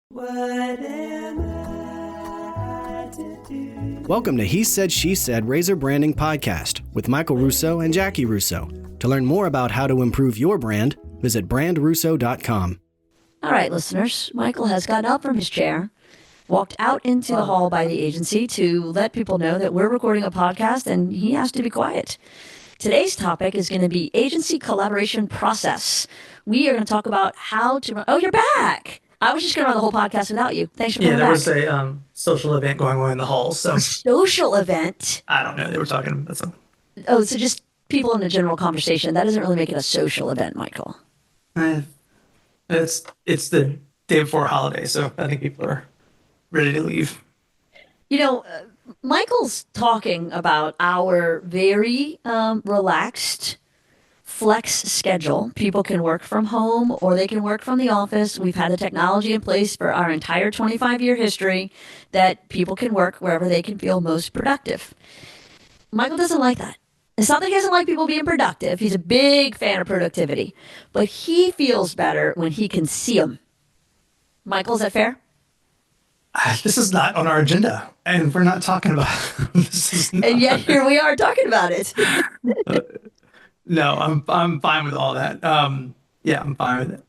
What am I to do? Welcome to He Said, She Said Razor Branding Podcast with Michael Russo and Jaci Russo. To learn more about how to improve your brand, visit brandRUSSO.com. All right, listeners, Michael has gotten up from his chair, walked out into the hall by the agency to let people know that we're recording a podcast and he has to be quiet. Today's topic is going to be agency collaboration process. We are going to talk about how to... Oh, you're back! I was just going to run the whole podcast without you. Thanks for coming back. Yeah, there was a social event going on in the halls, so Social event? I don't know. They were talking about something. Oh, so just people in a general conversation. That doesn't really make it a social event, Michael. It's the day before a holiday, so I think people are ready to leave. You know, Michael's talking about our very relaxed flex schedule. People can work from home or they can work from the office. We've had the technology in place for our entire 25-year history that people can work wherever they can feel most productive. Michael doesn't like that. It's not that he doesn't like people being productive. He's a big fan of productivity. But he feels better when he can see them. Michael, is that fair? This is not on our agenda, and we're not talking about this. Is not, And yet here we are talking about it. no, I'm fine with all that. Yeah, I'm fine with it.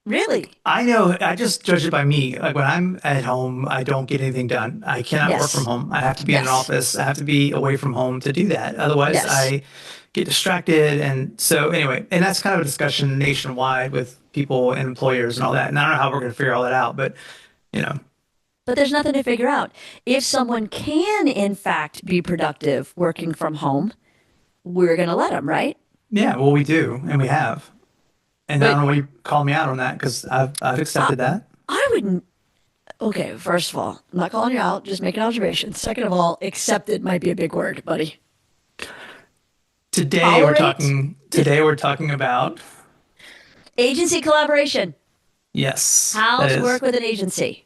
Really? I know. I just judge it by me. Like when I'm at home, I don't get anything done. I cannot work Yes. from home. I have to be in an Yes. office. I have to be away from home to do that. Otherwise, Yes. I get distracted. And so anyway, and that's kind of a discussion nationwide with people and employers and all that. And I don't know how we're going to figure all that out, but you know, But there's nothing to figure out. If someone can, in fact, be productive working from home, we're going to let them, right? yeah, well, we do, and we have. And I don't know why you call me out on that because I've accepted that. I wouldn't. Okay, first of all, I'm not calling you out, just making an observation. Second of all, accepted might be a big word, buddy. Today Tolerate? we're talking about Agency collaboration. yes, How that to is. work with an agency.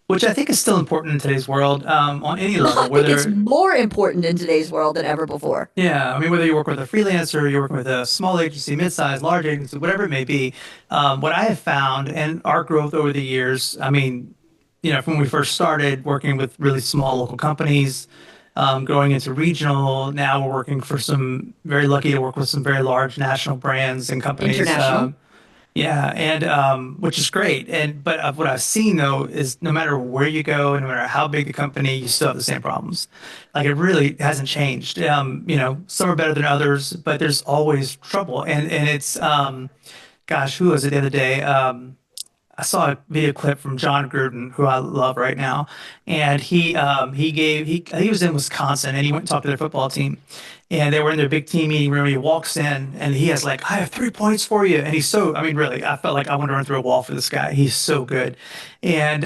Which I think is still important in today's world, on any level. I think Whether it's more important in today's world than ever before. yeah, I mean, whether you work with a freelancer, you're working with a small agency, mid-sized, large agency, whatever it may be, what I have found and our growth over the years, I mean, you know, from when we first started working with really small local companies, going into regional, now we're working for some very lucky to work with some very large national brands and companies. International. Yeah, and which is great. And but what I've seen though is no matter where you go, and no matter how big the company, you still have the same problems. Like it really hasn't changed. You know, some are better than others, but there's always trouble. And it's gosh, who was it the other day? I saw a video clip from John Gruden, who I love right now, and he was in Wisconsin and he went and talked to their football team, and they were in their big team meeting room. He walks in and he has like, I have 3 points for you, and he's so, I mean, really, I felt like I want to run through a wall for this guy. He's so good, and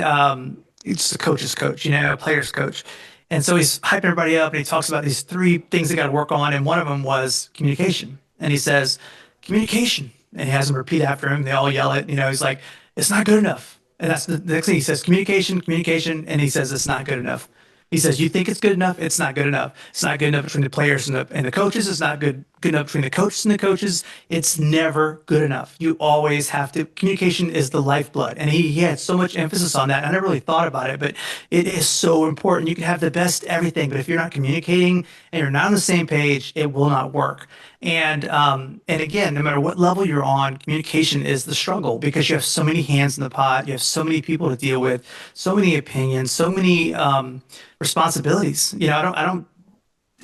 it's the coach's coach, you know, player's coach. And so he's hyping everybody up and he talks about these 3 things they got to work on. And one of them was communication. And he says, communication. And he has them repeat after him. They all yell it. You know, he's like, it's not good enough. And that's the next thing he says, communication, communication. And he says, it's not good enough. He says, you think it's good enough? It's not good enough. It's not good enough between the players and the coaches. It's not good enough between the coaches and the coaches. It's never good enough. You always have to, communication is the lifeblood. And he had so much emphasis on that. I never really thought about it, but it is so important. You can have the best everything, but if you're not communicating and you're not on the same page, it will not work. And again, no matter what level you're on, communication is the struggle because you have so many hands in the pot, you have so many people to deal with, so many opinions, so many responsibilities. You know, I don't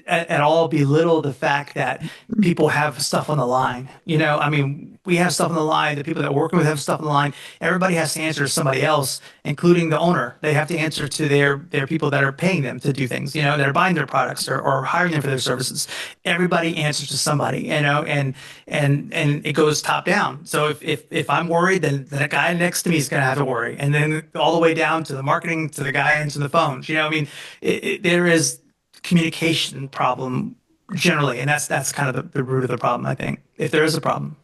at all belittle the fact that people have stuff on the line. You know, I mean, we have stuff on the line. The people that we're working with have stuff on the line. Everybody has to answer to somebody else, including the owner. They have to answer to their people that are paying them to do things, you know, that are buying their products or hiring them for their services. Everybody answers to somebody, you know, and it goes top down. So if I'm worried, then the guy next to me is going to have to worry. And then all the way down to the marketing, to the guy answering the phones. You know, I mean, there is communication problem generally, and that's kind of the root of the problem, I think, if there is a problem.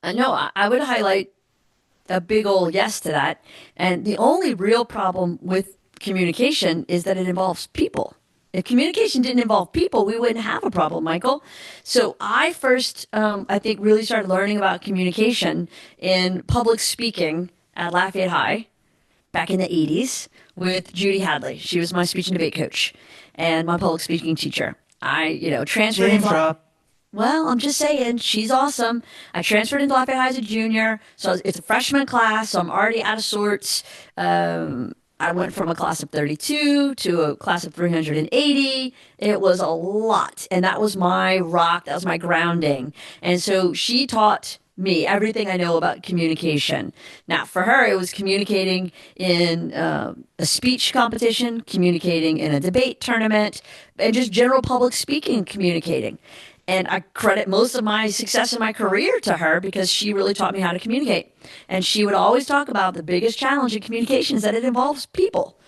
No, I would highlight a big old yes to that. And the only real problem with communication is that it involves people. If communication didn't involve people, we wouldn't have a problem, Michael. So I first, I think, really started learning about communication in public speaking at Lafayette High. back in the 80s with Judy Hadley. She was my speech and debate coach and my public speaking teacher. I transferred Name into drop. well, I'm just saying, she's awesome. I transferred into Lafayette High as a junior, so it's a freshman class, so I'm already out of sorts. I went from a class of 32 to a class of 380. It was a lot, and that was my rock, that was my grounding. And so she taught me everything I know about communication. Now, for her, it was communicating in a speech competition, communicating in a debate tournament, and just general public speaking communicating. And I credit most of my success in my career to her because she really taught me how to communicate. And she would always talk about the biggest challenge in communication is that it involves people.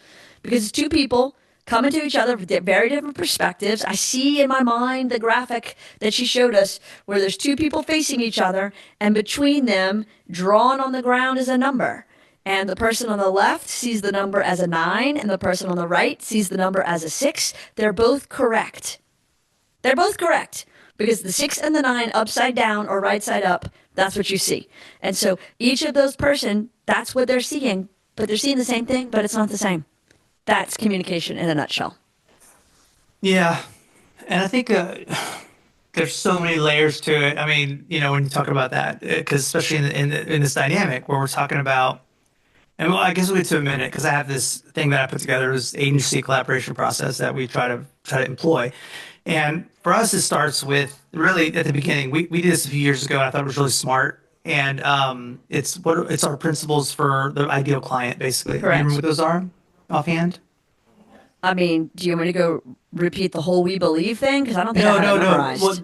Because it's two people coming to each other with very different perspectives. I see in my mind the graphic that she showed us where there's two people facing each other, and between them, drawn on the ground is a number. And the person on the left sees the number as a 9, and the person on the right sees the number as a 6. They're both correct. They're both correct. Because the 6 and the 9 upside down or right side up, that's what you see. And so each of those person, that's what they're seeing, but they're seeing the same thing, but it's not the same. That's communication in a nutshell. Yeah. And I think there's so many layers to it. I mean, when you talk about that, because especially in this dynamic where we're talking about, and well, I guess we'll get to a minute because I have this thing that I put together, this agency collaboration process that we try to employ. And for us, it starts with really at the beginning. We did this a few years ago, and I thought it was really smart. And it's our principles for the ideal client, basically. Correct. Remember what those are offhand? I mean, do you want me to go repeat the whole "we believe" thing? Because I don't think I have it No. memorized. Well,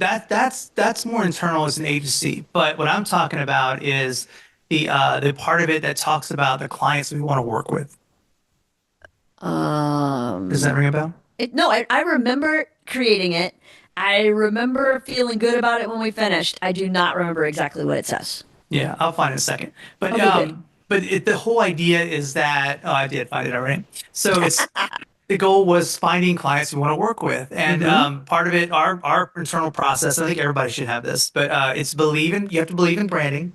that's more internal as an agency. But what I'm talking about is the part of it that talks about the clients we want to work with. Does that ring a bell? No, I remember creating it. I remember feeling good about it when we finished. I do not remember exactly what it says. Yeah, I'll find it in a second. But Okay, good. the whole idea is that I did find it already. So it's the goal was finding clients we want to work with, and part of it, our internal process. I think everybody should have this, but it's believing. You have to believe in branding.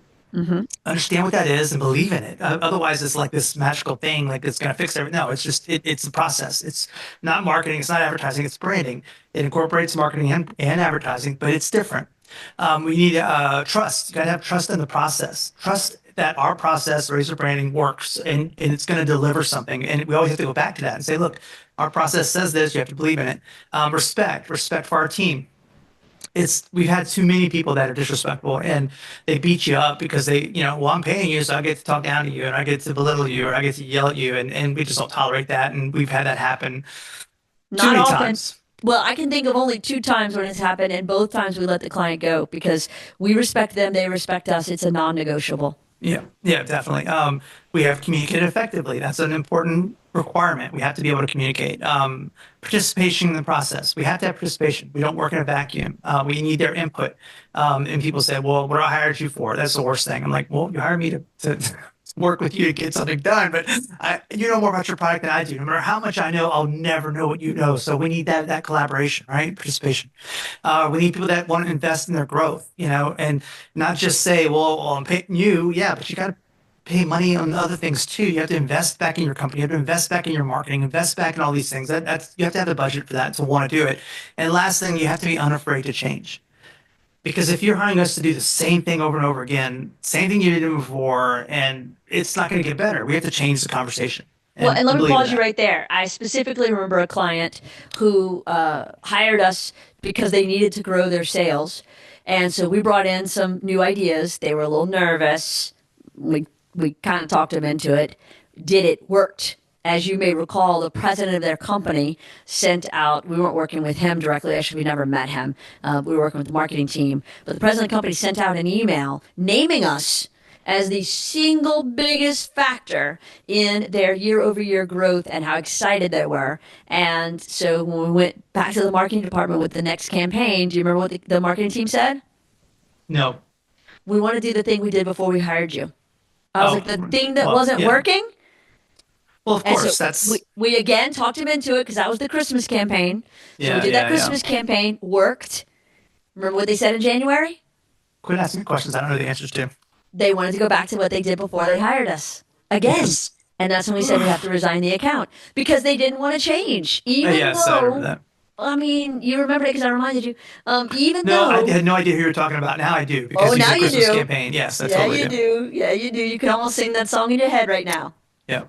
Understand what that is and believe in it. Otherwise, it's like this magical thing, like it's going to fix everything. No, it's just it's a process. It's not marketing. It's not advertising. It's branding. It incorporates marketing and advertising, but it's different. We need trust. You got to have trust in the process. Trust that our process, razor branding, works and it's going to deliver something. And we always have to go back to that and say, look, our process says this. You have to believe in it. Respect for our team. We've had too many people that are disrespectful and they beat you up because well, I'm paying you, so I get to talk down to you and I get to belittle you or I get to yell at you, and we just don't tolerate that. And we've had that happen too Not many often. times. Well, I can think of only 2 times when it's happened, and both times we let the client go because we respect them, they respect us. It's a non-negotiable. Yeah, definitely. We have communicated effectively. That's an important requirement. We have to be able to communicate. Participation in the process. We have to have participation. We don't work in a vacuum. We need their input. And people say, well, what I hired you for? That's the worst thing. I'm like, well, you hired me to work with you to get something done, but you know more about your product than I do. No matter how much I know, I'll never know what you know. So we need that collaboration, right? Participation. We need people that want to invest in their growth, and not just say, well, I'm paying you. Yeah, but you got to pay money on other things too. You have to invest back in your company. You have to invest back in your marketing, invest back in all these things. That's you have to have the budget for that to want to do it. And last thing, you have to be unafraid to change. Because if you're hiring us to do the same thing over and over again, same thing you did before, and it's not going to get better. We have to change the conversation. Well, and let me believe in pause you that. right there. I specifically remember a client who hired us because they needed to grow their sales. And so we brought in some new ideas. They were a little nervous. We kind of talked them into it. Did it? Worked. As you may recall, the president of their company sent out, we weren't working with him directly, actually, we never met him. We were working with the marketing team. But the president of the company sent out an email naming us as the single biggest factor in their year-over-year growth and how excited they were. And so when we went back to the marketing department with the next campaign, do you remember what the marketing team said? No. We want to do the thing we did before we hired you. I was like, the thing that well, wasn't yeah. working? Well, of And course, so that's we again talked him into it because that was the Christmas campaign. So Yeah, we did that yeah. Christmas campaign, worked. Remember what they said in January? Quit asking me questions I don't know the answers to. They wanted to go back to what they did before they hired us. Again. Yes. And that's when we said we have to resign the account because they didn't want to change, even Yes, I remember though. that. I mean, you remember it because I reminded you. Even No, I though. had no idea who you were talking about. Now I do Oh, because you now said you Christmas do. campaign. Yes, I Yeah, totally you do. do. Yeah, you do. You can almost sing that song in your head right now. Yeah.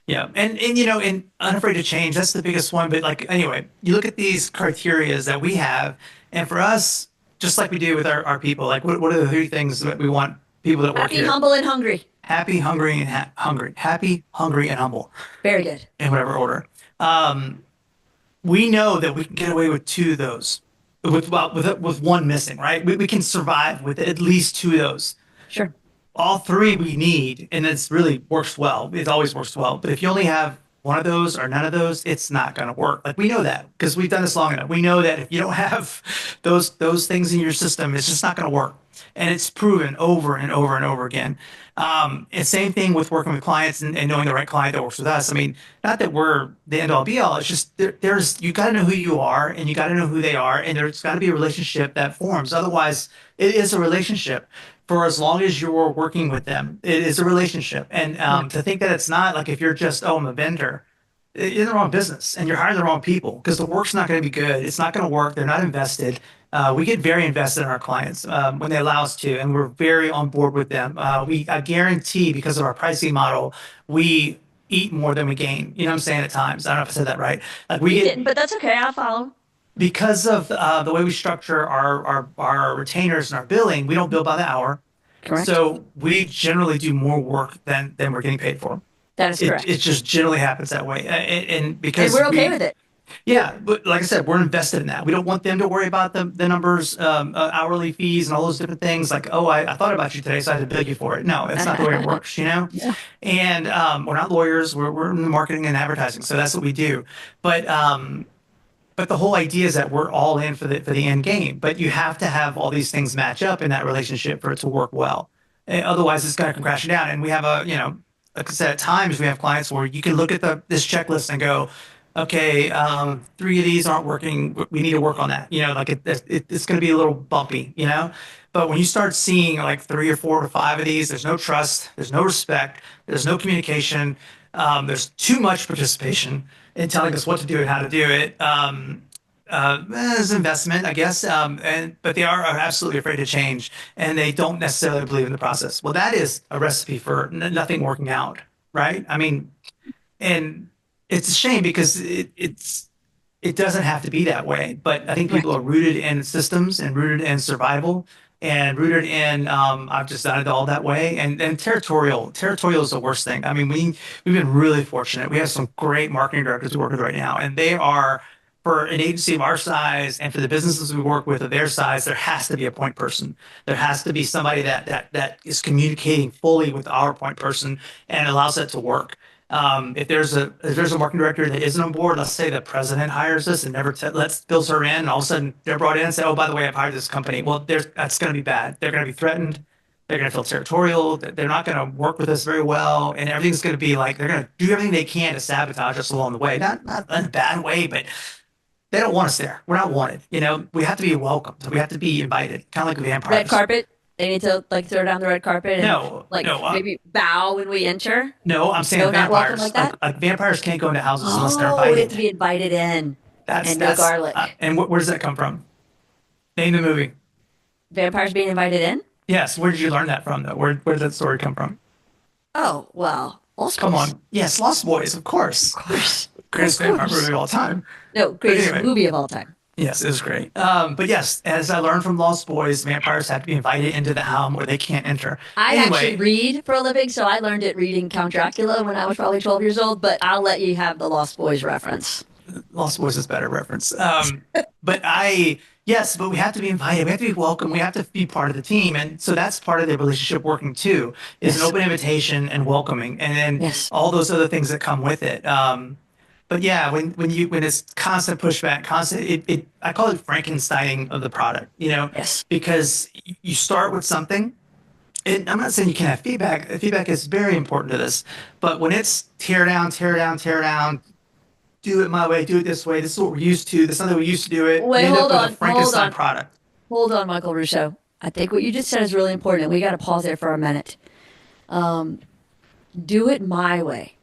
Yeah. And you know, and unafraid to change, that's the biggest one. But like anyway, you look at these criterias that we have, and for us, just like we do with our people, like what are the three things that we want people that work Happy, here? humble, and hungry. Happy, hungry, and hungry. Happy, hungry, and humble Very good. in whatever order. We know that we can get away with two of those, with one missing, right? We can survive with at least two of those. Sure. All three we need, and it's really works well. It always works well. But if you only have one of those or none of those, it's not going to work. Like we know that because we've done this long enough. We know that if you don't have those things in your system, it's just not going to work. And it's proven over and over and over again. And same thing with working with clients and knowing the right client that works with us. I mean, not that we're the end all be all. It's just there's you got to know who you are and you got to know who they are, and there's got to be a relationship that forms. Otherwise, it is a relationship for as long as you're working with them. It is a relationship, and to think that it's not like if you're just I'm a vendor, you're in the wrong business and you're hiring the wrong people because the work's not going to be good. It's not going to work. They're not invested. We get very invested in our clients when they allow us to, and we're very on board with them. I guarantee because of our pricing model, we eat more than we gain. You know what I'm saying? At times, I don't know if I said that right. Like we You get didn't, but that's okay. I'll follow. because of the way we structure our retainers and our billing. We don't bill by the hour, Correct. so we generally do more work than we're getting paid for. That is correct. It just generally happens that way, and And because we're okay with it. yeah, but like I said, we're invested in that. We don't want them to worry about the numbers, hourly fees, and all those different things. Like, oh, I thought about you today, so I had to bill you for it. No, that's not the way it works, you know. Yeah. And we're not lawyers. We're in the marketing and advertising, so that's what we do. But the whole idea is that we're all in for the end game. But you have to have all these things match up in that relationship for it to work well. Otherwise, it's going to come crashing down. And we have like I said, at times we have clients where you can look at this checklist and go, okay, three of these aren't working. We need to work on that. You know, like it's going to be a little bumpy. You know, but when you start seeing like three or four or five of these, there's no trust, there's no respect, there's no communication, there's too much participation in telling us what to do and how to do it. There's investment, I guess, but they are absolutely afraid to change, and they don't necessarily believe in the process. Well, that is a recipe for nothing working out, right? I mean, and it's a shame because it doesn't have to be that way. But I think people are rooted in systems and rooted in survival and rooted in I've just done it all that way. And territorial is the worst thing. I mean, we've been really fortunate. We have some great marketing directors we work with right now, and they are. For an agency of our size and for the businesses we work with of their size, there has to be a point person. There has to be somebody that is communicating fully with our point person and allows that to work. If there's a marketing director that isn't on board, let's say the president hires us and never bills her in, and all of a sudden they're brought in and say, "Oh, by the way, I've hired this company." Well, that's going to be bad. They're going to be threatened. They're going to feel territorial. They're not going to work with us very well, and everything's going to be like they're going to do everything they can to sabotage us along the way. Not in a bad way, but they don't want us there. We're not wanted. You know, we have to be welcomed. We have to be invited, kind of like vampires. Red carpet. They need to like throw down the red carpet and No, maybe bow when we enter. No, I'm saying No, not welcome vampires. like that? Like vampires can't go into houses unless they're Oh, we have invited. to be invited in. That's And no garlic. And where does that come from? Name the movie. Vampires being invited in? Yes. Where did you learn that from, though? Where did that story come from? Oh, well, Lost Come Boys. on. Yes, Lost Boys, of course. Of course. Greatest Of vampire course. movie of all time. No, greatest anyway. movie of all time. Yes, it was great. But yes, as I learned from Lost Boys, vampires have to be invited into the home where they can't enter. I Anyway, actually read for a living, so I learned it reading Count Dracula when I was probably 12 years old, but I'll let you have the Lost Boys reference. Lost Boys is a better reference. Yes, but we have to be invited. We have to be welcome. We have to be part of the team. And so that's part of the relationship working too, is an open invitation and welcoming. And then Yes. all those other things that come with it. But yeah, when it's constant pushback, I call it Frankensteining of the product, you know, Yes. because you start with something. And I'm not saying you can't have feedback. Feedback is very important to this. But when it's tear down, do it my way, do it this way. This is what we're used to. This is not how we used to do it. Wait, we end hold up on, with a Frankenstein hold on. product. Hold on, Michael Russo. I think what you just said is really important. We got to pause there for a minute. Do it my way.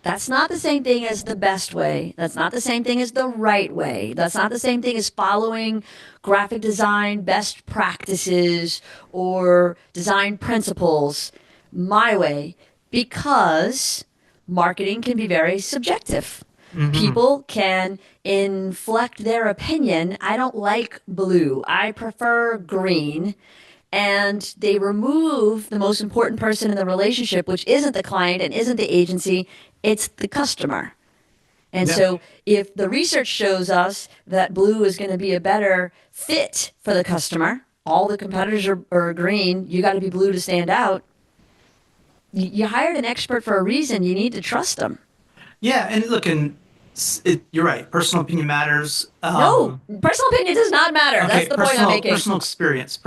That's not the same thing as the best way. That's not the same thing as the right way. That's not the same thing as following graphic design best practices or design principles. My way, because marketing can be very subjective. People can inflect their opinion. I don't like blue. I prefer green. And they remove the most important person in the relationship, which isn't the client and isn't the agency, it's the customer. And Yeah. so if the research shows us that blue is going to be a better fit for the customer, all the competitors are green, you got to be blue to stand out. You hired an expert for a reason. You need to trust them. Yeah, and look, you're right. Personal opinion matters. No, personal opinion does not matter. That's the point I'm making. Personal experience,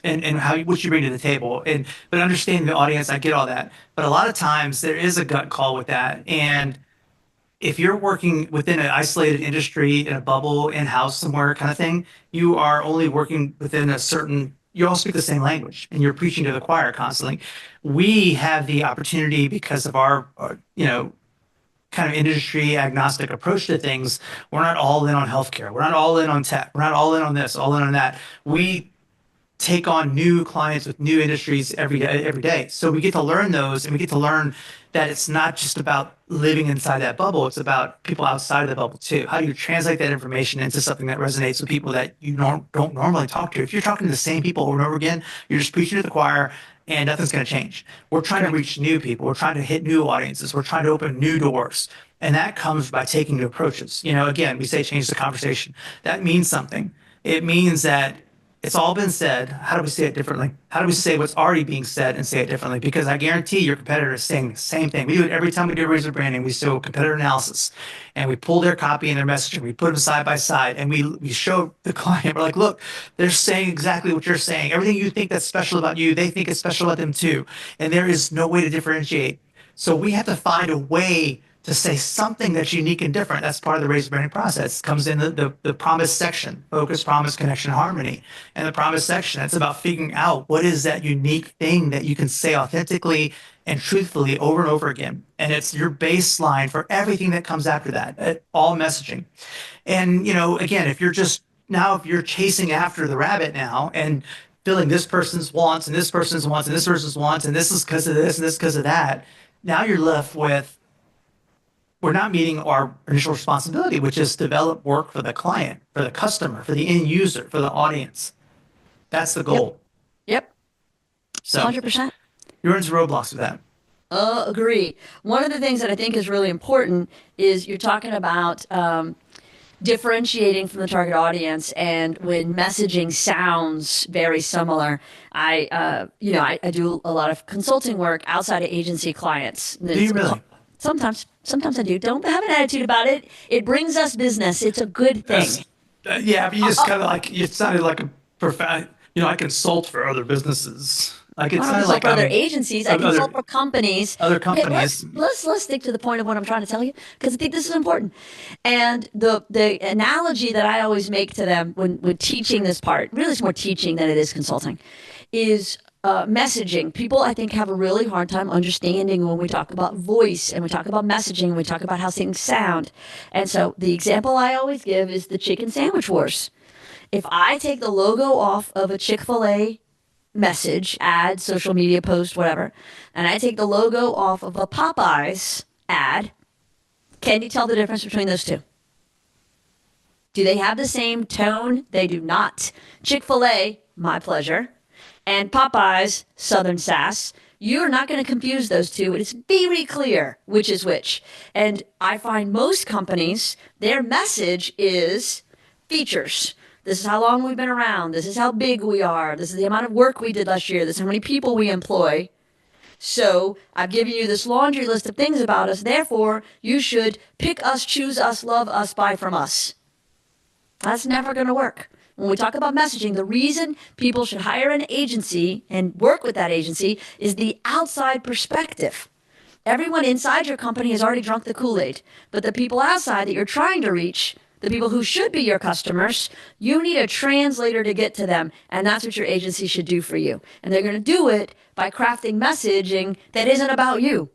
and what you bring to the table, but understanding the audience. I get all that, but a lot of times there is a gut call with that, and if you're working within an isolated industry in a bubble in-house somewhere kind of thing, you are only working within a certain. You all speak the same language, and you're preaching to the choir constantly. We have the opportunity because of our kind of industry agnostic approach to things. We're not all in on healthcare. We're not all in on tech. We're not all in on this, all in on that. We take on new clients with new industries every day. So we get to learn those, and we get to learn that it's not just about living inside that bubble. It's about people outside of the bubble too. How do you translate that information into something that resonates with people that you don't normally talk to? If you're talking to the same people over and over again, you're just preaching to the choir, and nothing's going to change. We're trying to reach new people. We're trying to hit new audiences. We're trying to open new doors. And that comes by taking new approaches. Again, we say change the conversation. That means something. It means that it's all been said. How do we say it differently? How do we say what's already being said and say it differently? Because I guarantee your competitor is saying the same thing. We do it every time we do razor branding. We show competitor analysis, and we pull their copy and their messaging. We put them side by side, and we show the client. We're like, look, they're saying exactly what you're saying. Everything you think that's special about you, they think is special about them too. And there is no way to differentiate. So we have to find a way to say something that's unique and different. That's part of the razor branding process. It comes in the promise section: focus, promise, connection, harmony. And the promise section, it's about figuring out what is that unique thing that you can say authentically and truthfully over and over again. And it's your baseline for everything that comes after that, all messaging. And, again, if you're chasing after the rabbit now and filling this person's wants and this person's wants and this person's wants, and this is because of this and this because of that, now you're left with, we're not meeting our initial responsibility, which is develop work for the client, for the customer, for the end user, for the audience. That's the goal. Yep. So 100%. you run into roadblocks with that. Agree. One of the things that I think is really important is you're talking about differentiating from the target audience, and when messaging sounds very similar. I do a lot of consulting work outside of agency clients. Do you really? Sometimes I do. Don't have an attitude about it. It brings us business. It's a good thing. Yeah, but you just kind of you sounded like a profound, I consult for other businesses. Like it I don't sounded consult like for other agencies. I consult for companies. Other Okay, companies. let's stick to the point of what I'm trying to tell you, because I think this is important. And the analogy that I always make to them when teaching this part, really it's more teaching than it is consulting, is messaging. People, I think, have a really hard time understanding when we talk about voice and we talk about messaging and we talk about how things sound. And so the example I always give is the chicken sandwich wars. If I take the logo off of a Chick-fil-A message, ad, social media post, whatever, and I take the logo off of a Popeyes ad, can you tell the difference between those two? Do they have the same tone? They do not. Chick-fil-A, my pleasure, and Popeyes, Southern Sass, you're not going to confuse those two. It's very clear which is which. And I find most companies, their message is features. This is how long we've been around. This is how big we are. This is the amount of work we did last year. This is how many people we employ. So I've given you this laundry list of things about us. Therefore, you should pick us, choose us, love us, buy from us. That's never going to work. When we talk about messaging, the reason people should hire an agency and work with that agency is the outside perspective. Everyone inside your company has already drunk the Kool-Aid, but the people outside that you're trying to reach the people who should be your customers, you need a translator to get to them. And that's what your agency should do for you. And they're going to do it by crafting messaging that isn't about you.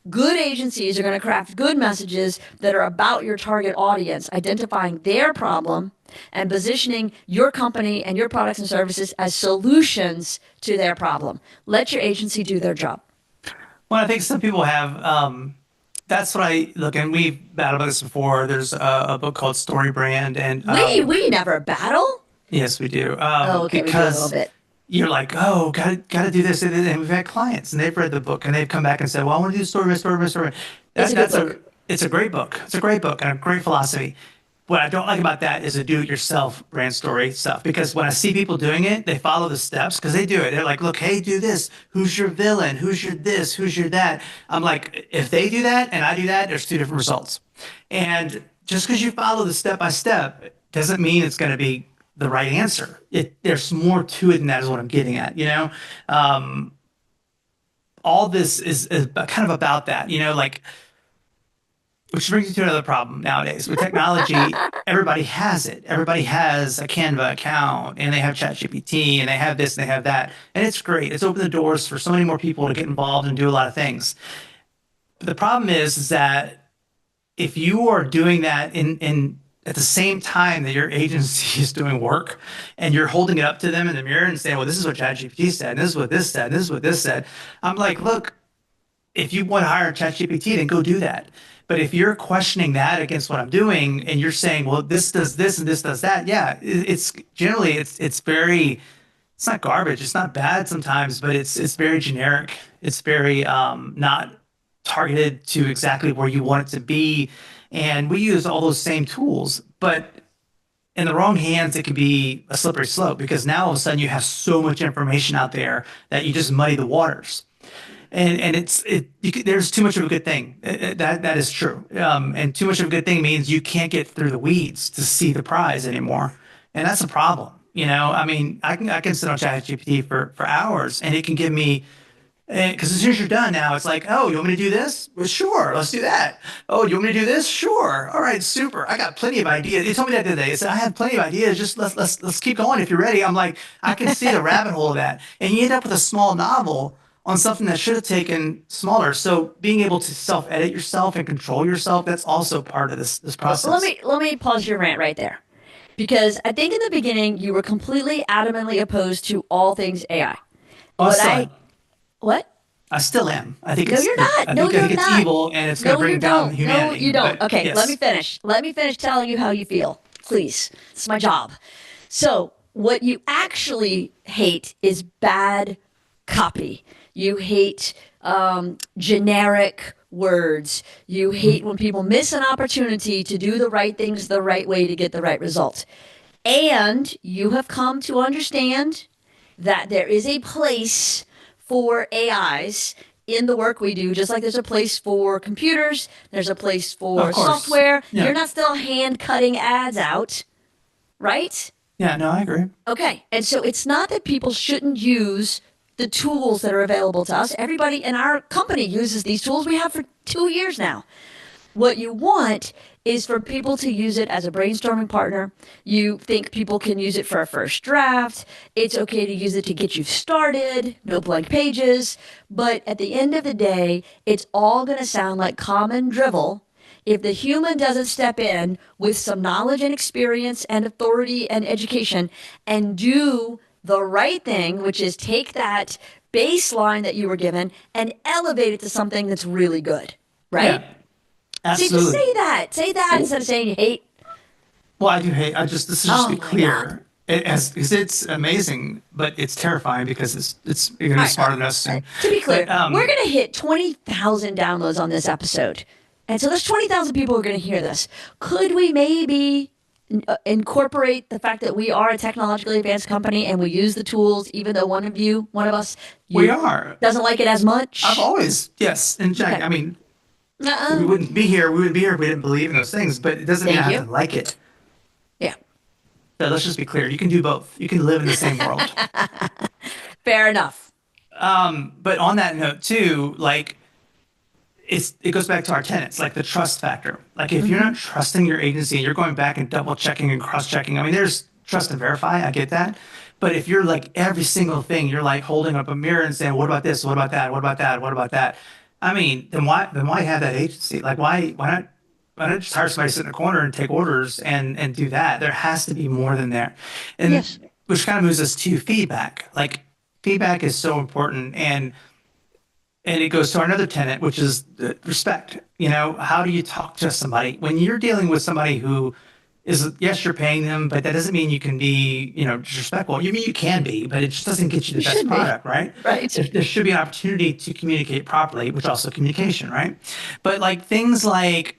Good agencies are going to craft good messages that are about your target audience, identifying their problem and positioning your company and your products and services as solutions to their problem. Let your agency do their job. Well, I think some people have, that's what I look, and we've battled about this before. There's a book called Story Brand, and We never battle. yes, we do. Oh, okay, we do a little Because bit. you're like, oh, gotta do this, and we've had clients, and they've read the book, and they've come back and said, well, I want to do story, story, story. It's a good book. It's a great book. It's a great book and a great philosophy. What I don't like about that is the do-it-yourself brand story stuff. Because when I see people doing it, they follow the steps because they do it. They're like, look, hey, do this. Who's your villain? Who's your this? Who's your that? I'm like, if they do that and I do that, there's two different results. And just because you follow the step-by-step doesn't mean it's going to be the right answer. There's more to it than that is what I'm getting at, you know? All this is kind of about that, you know, like, which brings me to another problem nowadays. With technology, everybody has it. Everybody has a Canva account, and they have ChatGPT, and they have this, and they have that. And it's great. It's opened the doors for so many more people to get involved and do a lot of things. But the problem is that if you are doing that in at the same time that your agency is doing work, and you're holding it up to them in the mirror and saying, well, this is what ChatGPT said, and this is what this said, and this is what this said. I'm like, look, if you want to hire ChatGPT, then go do that. But if you're questioning that against what I'm doing and you're saying, well, this does this and this does that, yeah, it's generally it's very, it's not garbage. It's not bad sometimes, but it's very generic. It's very not targeted to exactly where you want it to be. And we use all those same tools, but in the wrong hands, it could be a slippery slope because now all of a sudden you have so much information out there that you just muddy the waters. And there's too much of a good thing. That is true. And too much of a good thing means you can't get through the weeds to see the prize anymore. And that's a problem. You know, I mean, I can sit on ChatGPT for hours and it can give me, because as soon as you're done now, it's like, oh, you want me to do this? Well, sure, let's do that. Oh, you want me to do this? Sure. All right, super. I got plenty of ideas. They told me that the other day. They said, I have plenty of ideas. Just let's keep going if you're ready. I'm like, I can see the rabbit hole of that. And you end up with a small novel on something that should have taken smaller. So being able to self-edit yourself and control yourself, that's also part of this process. Let me pause your rant right there. Because I think in the beginning you were completely adamantly opposed to all things AI. What? I still am. I think No, you're not. I No, think, you're I think it's not. evil and it's going to No, you bring down don't. humanity. No, you don't. But Okay, yes. let me finish. Let me finish telling you how you feel. Please. It's my job. So, what you actually hate is bad copy. You hate generic words. You hate when people miss an opportunity to do the right things the right way to get the right result. And you have come to understand that there is a place for AIs in the work we do, just like there's a place for computers, there's a place for Of course. software. Yeah. You're not still hand cutting ads out, right? Yeah, no, I agree. Okay. And so it's not that people shouldn't use the tools that are available to us. Everybody in our company uses these tools. We have for 2 years now. What you want is for people to use it as a brainstorming partner. You think people can use it for a first draft. It's okay to use it to get you started, no blank pages. But at the end of the day, it's all going to sound like common drivel if the human doesn't step in with some knowledge and experience and authority and education and do the right thing, which is take that baseline that you were given and elevate it to something that's really good, right? Yeah, absolutely. See, just say that instead of saying you hate. Well, I do hate. This is just Oh to be my clear. Because it's amazing, but it's terrifying because it's you're gonna be smarter than us. To be clear, But, we're going to hit 20,000 downloads on this episode. And so there's 20,000 people who are going to hear this. Could we maybe incorporate the fact that we are a technologically advanced company and we use the tools, even though one of us, we are. doesn't like it as much? I've always, yes. And Jack, Okay. I mean, Uh-uh. we wouldn't be here. We wouldn't be here if we didn't believe in those things. But it doesn't mean I Thank have you. to like it. Yeah, So let's just be clear. You can do both. You can live in the same world. fair enough. But on that note too, like it goes back to our tenets, like the trust factor. Like if you're not trusting your agency and you're going back and double checking and cross checking, I mean, there's trust and verify. I get that. But if you're like every single thing, you're like holding up a mirror and saying, what about this? What about that? What about that? What about that? I mean, then why have that agency? Like why not just hire somebody to sit in a corner and take orders and do that? There has to be more than there. And Yes. which kind of moves us to feedback. Like feedback is so important, and it goes to our another tenet, which is respect. How do you talk to somebody when you're dealing with somebody who is, yes, you're paying them, but that doesn't mean you can be, disrespectful. You mean you can be, but it just doesn't get you the best should be. product, right? Right. There should be an opportunity to communicate properly, which also communication, right? But like things like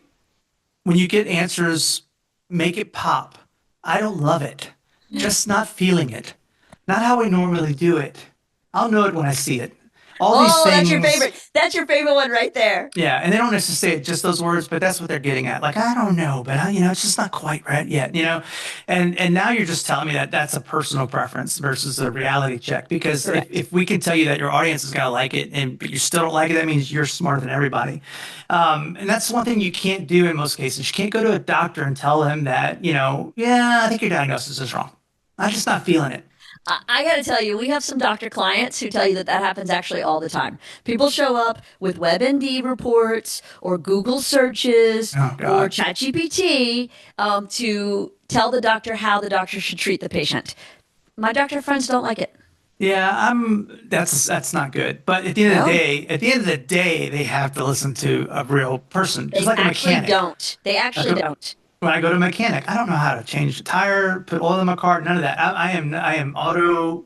when you get answers, make it pop. I don't love it. Just not feeling it. Not how I normally do it. I'll know it when I see it. All these Oh, things. that's your favorite. That's your favorite one right there. Yeah, and they don't necessarily say just those words, but that's what they're getting at. Like, I don't know, but it's just not quite right yet, And now you're just telling me that that's a personal preference versus a reality check. Because if we can tell you that your audience is going to like it, but you still don't like it, that means you're smarter than everybody. And that's one thing you can't do in most cases. You can't go to a doctor and tell him that, yeah, I think your diagnosis is wrong. I'm just not feeling it. I got to tell you, we have some doctor clients who tell you that happens actually all the time. People show up with WebMD reports or Google searches Oh, or God. ChatGPT to tell the doctor how the doctor should treat the patient. My doctor friends don't like it. Yeah, that's not good. But at the end of the No. day, they have to listen to a real person, just They like a actually mechanic. don't. They actually Okay. don't. When I go to a mechanic, I don't know how to change the tire, put oil in my car, none of that. I am auto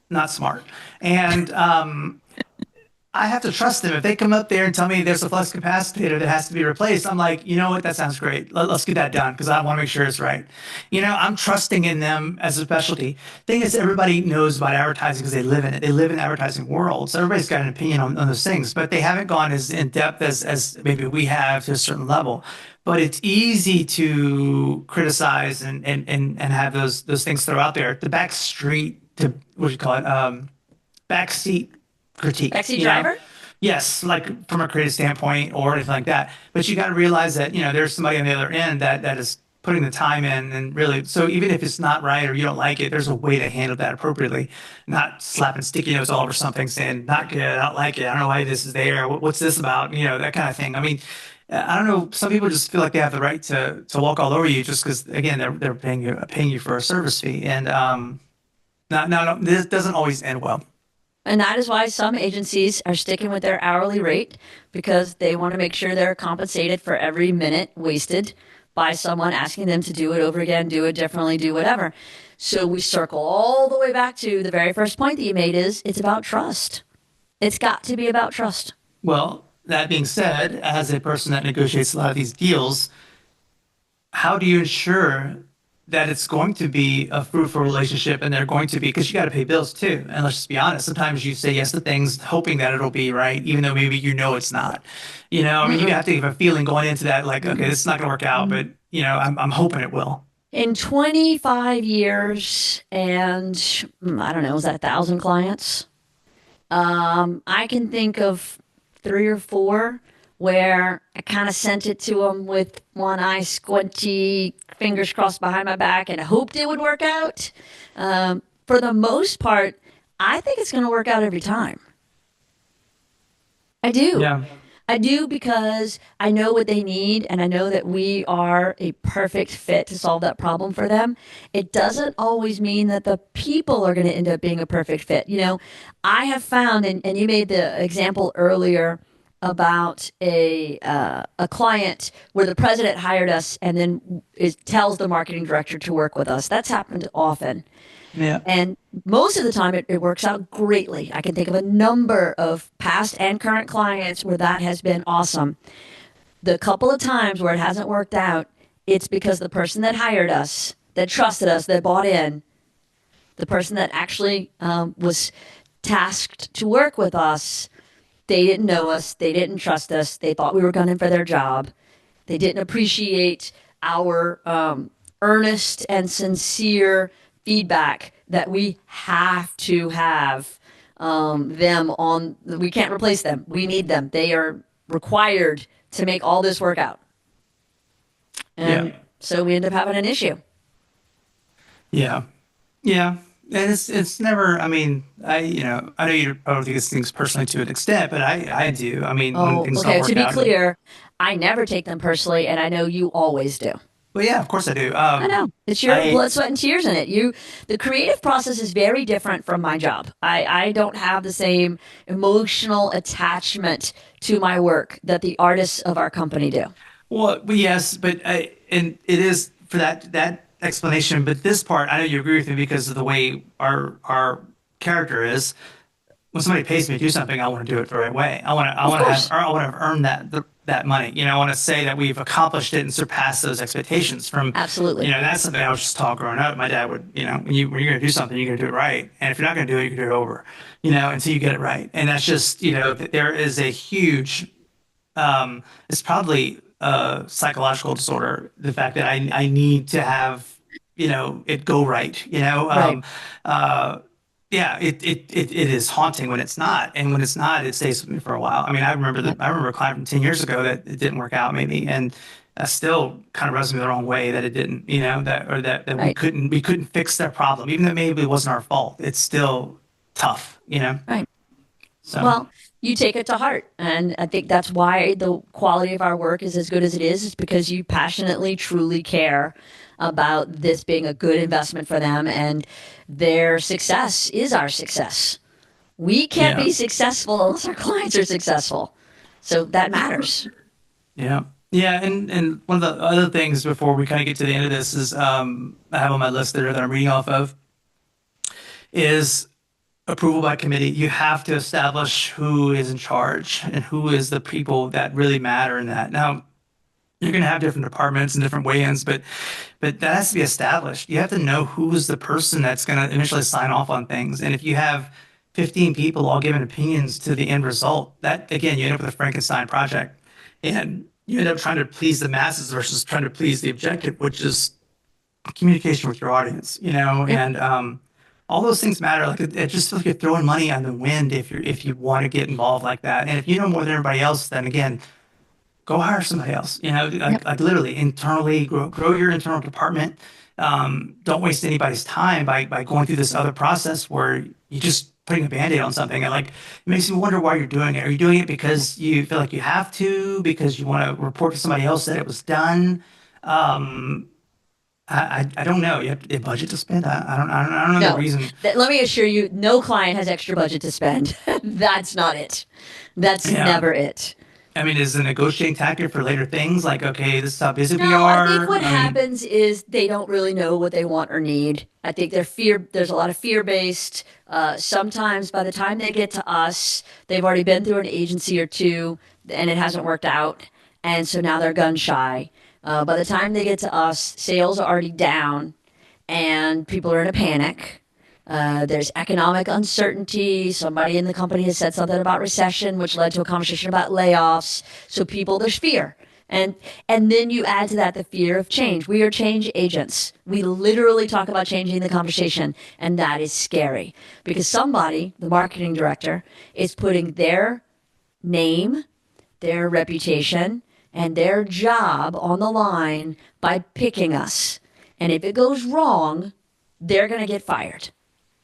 not smart, and I have to trust them. If they come up there and tell me there's a flux capacitor that has to be replaced, I'm like, you know what? That sounds great. Let's get that done because I want to make sure it's right. I'm trusting in them as a specialty. Thing is, everybody knows about advertising because they live in it. They live in the advertising world. So everybody's got an opinion on those things, but they haven't gone as in depth as maybe we have to a certain level. But it's easy to criticize and have those things throw out there. The back street to what do you call it? Backseat critique. Backseat driver? Yes, like from a creative standpoint or anything like that. But you got to realize that, there's somebody on the other end that is putting the time in and really, so even if it's not right or you don't like it, there's a way to handle that appropriately. Not slapping sticky notes all over something saying, not good, I don't like it, I don't know why this is there, what's this about, that kind of thing. I mean, I don't know, some people just feel like they have the right to walk all over you just because, again, they're paying you for a service fee. And no, this doesn't always end well. And that is why some agencies are sticking with their hourly rate because they want to make sure they're compensated for every minute wasted by someone asking them to do it over again, do it differently, do whatever. So we circle all the way back to the very first point that you made is it's about trust. It's got to be about trust. Well, that being said, as a person that negotiates a lot of these deals, how do you ensure that it's going to be a fruitful relationship and they're going to be, because you got to pay bills too. And let's just be honest, sometimes you say yes to things hoping that it'll be right, even though maybe it's not. I mean, you have to have a feeling going into that, like, okay, this is not going to work out, but, I'm hoping it will. In 25 years and I don't know, is that 1,000 clients? I can think of 3 or 4 where I kind of sent it to them with one eye squinty, fingers crossed behind my back, and I hoped it would work out. For the most part, I think it's going to work out every time. I do. Yeah. I do because I know what they need and I know that we are a perfect fit to solve that problem for them. It doesn't always mean that the people are going to end up being a perfect fit. I have found, and you made the example earlier about a client where the president hired us and then tells the marketing director to work with us. That's happened often. Yeah. And most of the time it works out greatly. I can think of a number of past and current clients where that has been awesome. The couple of times where it hasn't worked out, it's because the person that hired us, that trusted us, that bought in, the person that actually was tasked to work with us, they didn't know us, they didn't trust us, they thought we were gunning for their job. They didn't appreciate our earnest and sincere feedback that we have to have them on. We can't replace them. We need them. They are required to make all this work out. And Yeah. so we end up having an issue. Yeah. Yeah. And it's never, I mean, I know you probably take these things personally to an extent, but I do. I mean, when Oh, things don't okay. To work be out. clear, I never take them personally, and I know you always do. Well, yeah, of course I do. I know. It's your I, blood, sweat, and tears in it. The creative process is very different from my job. I don't have the same emotional attachment to my work that the artists of our company do. well, yes, and it is for that explanation, but this part, I know you agree with me because of the way our character is. When somebody pays me to do something, I want to do it the right way. Of course. I want to have earned that money. I want to say that we've accomplished it and surpassed those expectations from, Absolutely. that's something I was just taught growing up. My dad would, when you're going to do something, you're going to do it right. And if you're not going to do it, you can do it over, until you get it right. And that's just, there is a huge, it's probably a psychological disorder. The fact that I need to have, it go right, Right. yeah, it is haunting when it's not, and when it's not, it stays with me for a while. I mean, I remember a client from 10 years ago that it didn't work out, maybe, and that still kind of rubs me the wrong way that it didn't, that Right. we couldn't fix their problem, even though maybe it wasn't our fault. It's still tough. Right. So Well, you take it to heart. And I think that's why the quality of our work is as good as it is because you passionately, truly care about this being a good investment for them. And their success is our success. We can't yeah, be successful unless our clients are successful. So that matters. yeah, yeah, and one of the other things before we kind of get to the end of this is I have on my list there that I'm reading off of is approval by committee. You have to establish who is in charge and who is the people that really matter in that. Now, you're going to have different departments and different weigh-ins, but that has to be established. You have to know who's the person that's going to initially sign off on things. And if you have 15 people all giving opinions to the end result, that again, you end up with a Frankenstein project, and you end up trying to please the masses versus trying to please the objective, which is communication with your audience. And all those things matter. Like it just feels like you're throwing money on the wind if you want to get involved like that. And if you know more than everybody else, then again, go hire somebody else. Like literally internally grow your internal department. Don't waste anybody's time by going through this other process where you just putting a band-aid on something. And like it makes me wonder why you're doing it. Are you doing it because you feel like you have to, because you want to report to somebody else that it was done? I don't know. You have a budget to spend. I don't know the No, reason. let me assure you, no client has extra budget to spend. That's not it. That's Yeah. never it. I mean, is it a negotiating tactic for later things? Like, okay, this is how busy we No, are. I think what I mean, happens is they don't really know what they want or need. I think there's a lot of fear based. Sometimes by the time they get to us, they've already been through an agency or two and it hasn't worked out. And so now they're gun shy. By the time they get to us, sales are already down and people are in a panic. There's economic uncertainty. Somebody in the company has said something about recession, which led to a conversation about layoffs. So there's fear. And then you add to that the fear of change. We are change agents. We literally talk about changing the conversation, and that is scary because somebody, the marketing director, is putting their name, their reputation, and their job on the line by picking us. And if it goes wrong, they're going to get fired.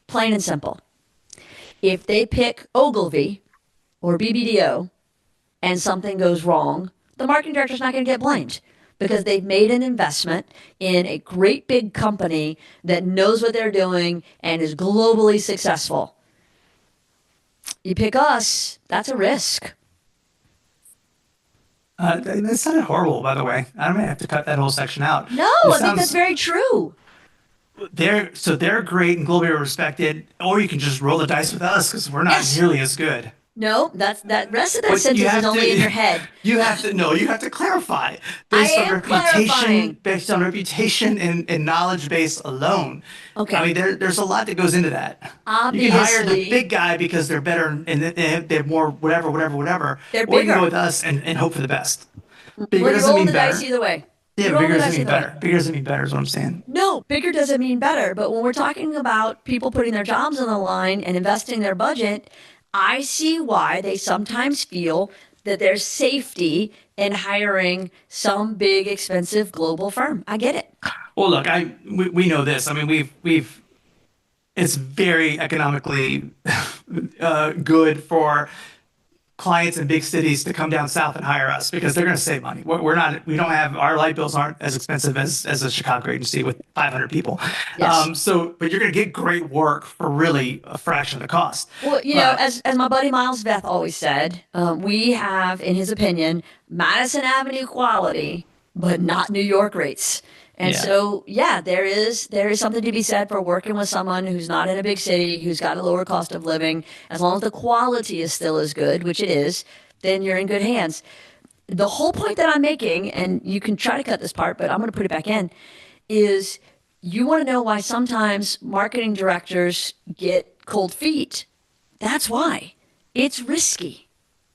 Plain and simple. If they pick Ogilvy or BBDO and something goes wrong, the marketing director's not going to get blamed because they've made an investment in a great big company that knows what they're doing and is globally successful. You pick us, that's a risk. that sounded horrible, by the way. I may have to cut that whole section out. No, It I think that's sounds very true. they're great and globally respected, or you can just roll the dice with us because we're not Yes. nearly as good. No, that rest of that But sentence you is have only to, in your head. You have to no, you have to clarify I am clarifying. based on reputation and knowledge base alone. Okay. I mean, there's a lot that goes into that. You can hire the Obviously. big guy because they're better and they have more whatever. They're Or you can bigger. go with us and hope for the best. Bigger Well, you're doesn't rolling mean the dice better. either way. Yeah, You're but rolling bigger the doesn't dice mean either way. better. Bigger doesn't mean better is what I'm saying. No, bigger doesn't mean better. But when we're talking about people putting their jobs on the line and investing their budget, I see why they sometimes feel that there's safety in hiring some big, expensive global firm. I get it. Well, look, we know this. I mean, we've it's very economically good for clients in big cities to come down south and hire us because they're going to save money. We don't have, our light bills aren't as expensive as a Chicago agency with 500 people. Yes. But you're going to get great work for really a fraction of the cost. Well, as my buddy Miles Veth always said, we have, in his opinion, Madison Avenue quality, but not New York rates. And Yeah. so, there is something to be said for working with someone who's not in a big city, who's got a lower cost of living. As long as the quality is still as good, which it is, then you're in good hands. The whole point that I'm making, and you can try to cut this part, but I'm going to put it back in, is you want to know why sometimes marketing directors get cold feet. That's why. It's risky.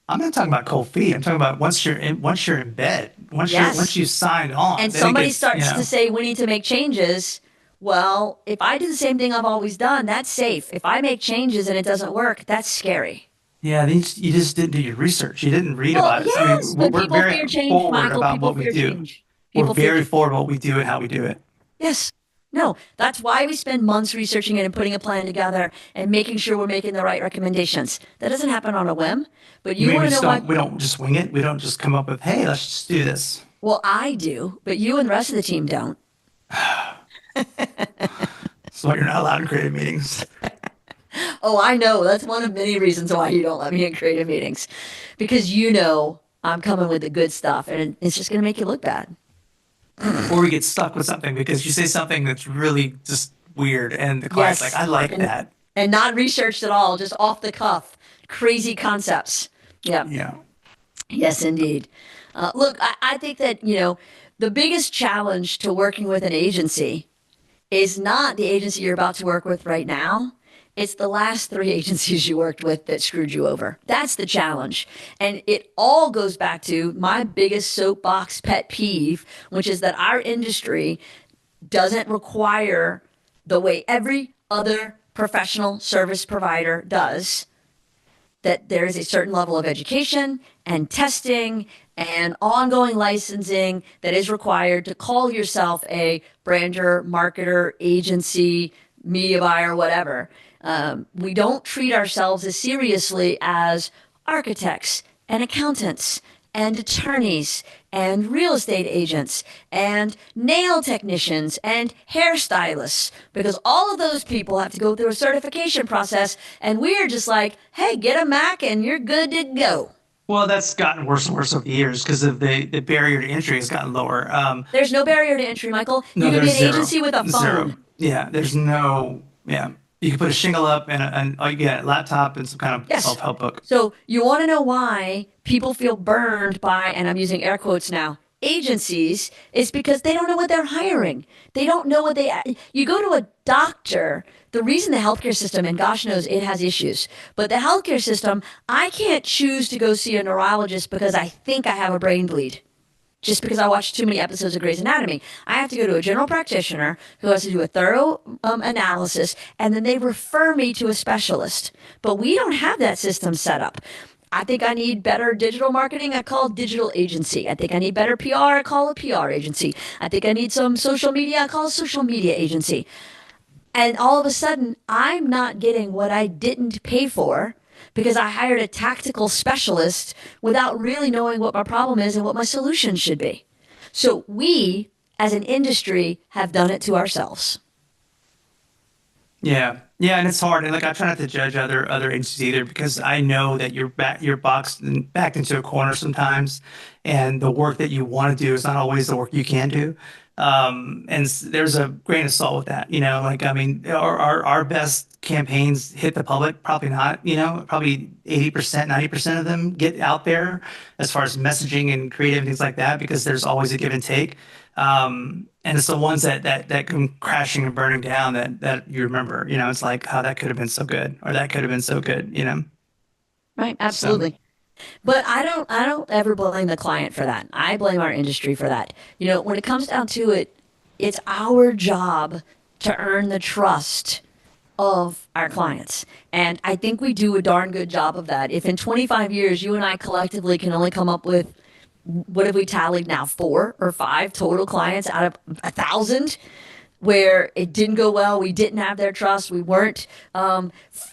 I'm not talking about cold feet. I'm talking about once you're in bed, Yes. once you signed on, And then it somebody gets, starts to say, we need to make changes. Well, if I do the same thing I've always done, that's safe. If I make changes and it doesn't work, that's scary. yeah, you just didn't do your research. You didn't read Well, about it. I yes, mean, but we're people very fear change, forward Michael. about People what we fear do. change. We're People fear very change. forward about what we do and how we do it. Yes. No, that's why we spend months researching it and putting a plan together and making sure we're making the right recommendations. That doesn't happen on a whim, but you Maybe want to know why. we don't just wing it. We don't just come up with, hey, let's just do this. Well, I do, but you and the rest of the team don't. That's why you're not allowed in creative meetings. Oh, I know. That's one of many reasons why you don't let me in creative meetings. Because I'm coming with the good stuff and it's just going to make you look bad. Or we get stuck with something because you say something that's really just weird and the client's Yes. like, I like that. And not researched at all, just off the cuff, crazy concepts. Yeah. Yeah. Yes, indeed. Look, I think that, the biggest challenge to working with an agency is not the agency you're about to work with right now. It's the last 3 agencies you worked with that screwed you over. That's the challenge. And it all goes back to my biggest soapbox pet peeve, which is that our industry doesn't require the way every other professional service provider does, that there is a certain level of education and testing and ongoing licensing that is required to call yourself a brander, marketer, agency, media buyer, whatever. We don't treat ourselves as seriously as architects and accountants and attorneys and real estate agents and nail technicians and hairstylists, because all of those people have to go through a certification process, and we're just like, hey, get a Mac and you're good to go. Well, that's gotten worse and worse over the years because of the barrier to entry has gotten lower. There's no barrier to entry, Michael. No, You can be an there's zero. agency with a phone. Zero. Yeah, there's no, yeah. You can put a shingle up and you get a laptop and some kind of Yes. self-help book. So you want to know why people feel burned by, and I'm using air quotes now, agencies, is because they don't know what they're hiring. They don't know what you go to a doctor. The reason the healthcare system, and gosh knows it has issues, but the healthcare system, I can't choose to go see a neurologist because I think I have a brain bleed. Just because I watched too many episodes of Grey's Anatomy. I have to go to a general practitioner who has to do a thorough analysis, and then they refer me to a specialist. But we don't have that system set up. I think I need better digital marketing. I call it digital agency. I think I need better PR. I call it PR agency. I think I need some social media. I call it social media agency. And all of a sudden, I'm not getting what I didn't pay for because I hired a tactical specialist without really knowing what my problem is and what my solution should be. So we, as an industry, have done it to ourselves. Yeah, yeah, and it's hard. And like I try not to judge other agencies either because I know that you're backed into a corner sometimes, and the work that you want to do is not always the work you can do. There's a grain of salt with that, like, I mean, our best campaigns hit the public, probably not, probably 80%, 90% of them get out there as far as messaging and creative and things like that, because there's always a give and take. And it's the ones that come crashing and burning down that you remember, it's like, oh, that could have been so good, or that could have been so good, Right, absolutely. But I don't ever blame the client for that. I blame our industry for that. When it comes down to it, it's our job to earn the trust of our clients. And I think we do a darn good job of that. If in 25 years, you and I collectively can only come up with, what have we tallied now, 4 or 5 total clients out of 1,000 where it didn't go well, we didn't have their trust, we weren't,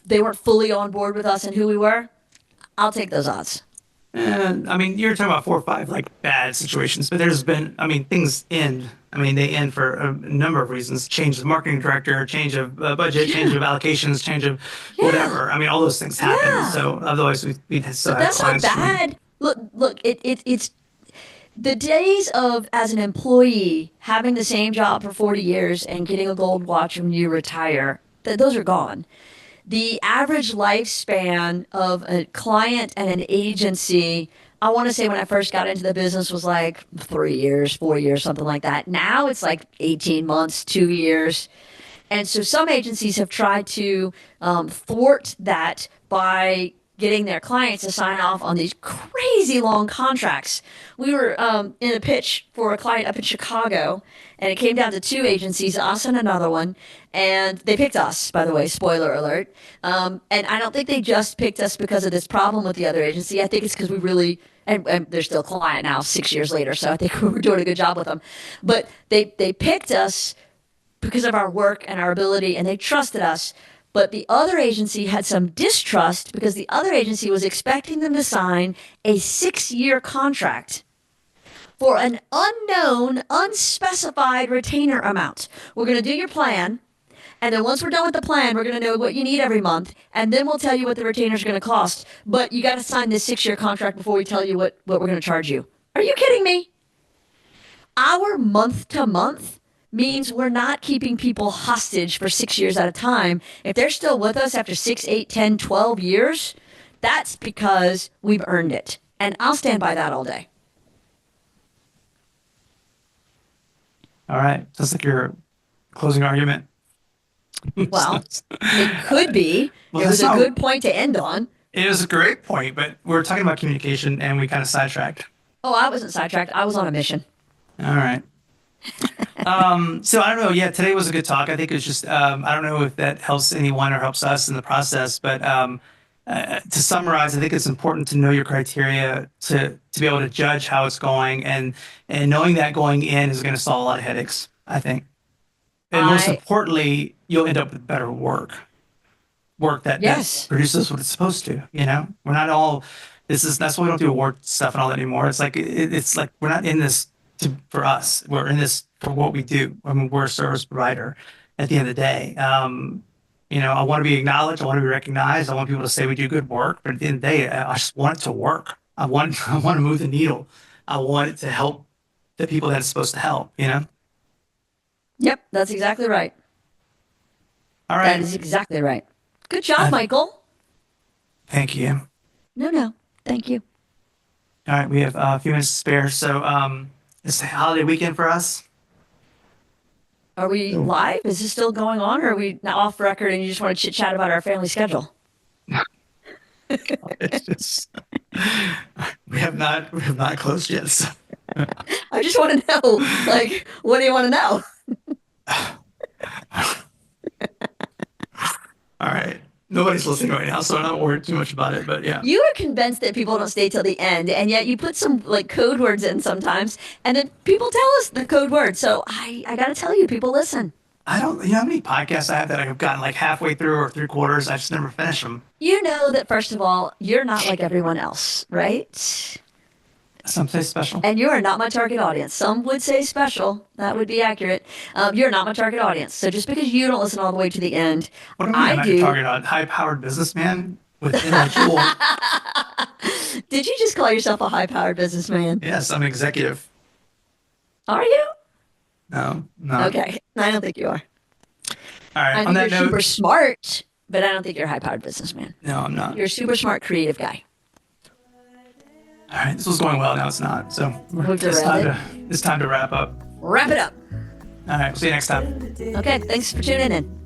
they weren't fully on board with us and who we were, I'll take those odds. And I mean, you're talking about 4 or 5 like bad situations, but there's been, I mean, things end. I mean, they end for a number of reasons: change of marketing director, change of budget, change of allocations, change of whatever. I mean, all those things happen. Yeah. So otherwise, we'd still But have that's not clients. bad. Look, it's the days of, as an employee, having the same job for 40 years and getting a gold watch when you retire, those are gone. The average lifespan of a client and an agency, I want to say when I first got into the business, was like 3 years, 4 years, something like that. Now it's like 18 months, 2 years. And so some agencies have tried to thwart that by getting their clients to sign off on these crazy long contracts. We were in a pitch for a client up in Chicago, and it came down to 2 agencies, us and another one, and they picked us, by the way, spoiler alert. And I don't think they just picked us because of this problem with the other agency. I think it's because we really, and they're still a client now 6 years later, so I think we were doing a good job with them. But they picked us because of our work and our ability, and they trusted us. But the other agency had some distrust because the other agency was expecting them to sign a 6-year contract for an unknown, unspecified retainer amount. We're going to do your plan, and then once we're done with the plan, we're going to know what you need every month, and then we'll tell you what the retainer's going to cost. But you got to sign this 6-year contract before we tell you what we're going to charge you. Are you kidding me? Our month-to-month means we're not keeping people hostage for 6 years at a time. If they're still with us after 6, 8, 10, 12 years, that's because we've earned it. And I'll stand by that all day. All right. Sounds like your closing argument. Well, it could be. Well, It was that's a not- good point to end on. It was a great point, but we're talking about communication and we kind of sidetracked. Oh, I wasn't sidetracked. I was on a mission. All right. So I don't know. Yeah, today was a good talk. I think it's just, I don't know if that helps anyone or helps us in the process, but to summarize, I think it's important to know your criteria to be able to judge how it's going, and knowing that going in is going to solve a lot of headaches, I think. And most importantly, you'll end up with better work that Yes. produces what it's supposed to. You know, we're not all. That's why we don't do award stuff and all that anymore. It's like it's like we're not in this for us. We're in this for what we do. I mean, we're a service provider at the end of the day. You know, I want to be acknowledged. I want to be recognized. I want people to say we do good work. But at the end of the day, I just want it to work. I want to move the needle. I want it to help the people that it's supposed to help. You know. Yep, that's exactly right. All right. That is exactly right. Good job, Michael. Thank you. No, thank you. All right, we have a few minutes to spare. So it's a holiday weekend for us. Are we live? Is this still going on, or are we now off record and you just want to chit chat about our family schedule? It's just we have not closed yet. So. I just want to know, like, what do you want to know? All right. Nobody's listening right now, so I'm not worried too much about it. But yeah. You are convinced that people don't stay till the end, and yet you put some like code words in sometimes, and then people tell us the code word. So I got to tell you, people listen. I don't. You know how many podcasts I have that I've gotten like halfway through or 3/4? I just never finish them. You know that, first of all, you're not like everyone else, right? Some say special. And you are not my target audience. Some would say special. That would be accurate. You're not my target audience. So just because you don't listen all the way to the end, What do you mean I'm I not do. your target on high-powered businessman with intellectual? Did you just call yourself a high-powered businessman? Yes, I'm executive. Are you? No, no. Okay. I don't think you are. All right. I On think that you're note, super smart, but I don't think you're a high-powered businessman. no, I'm not. You're a super smart, creative guy. All right, this was going well. Now it's not. So We've it's time to wrap up. Wrap it up. All right. See you next time. Okay. Thanks for tuning in.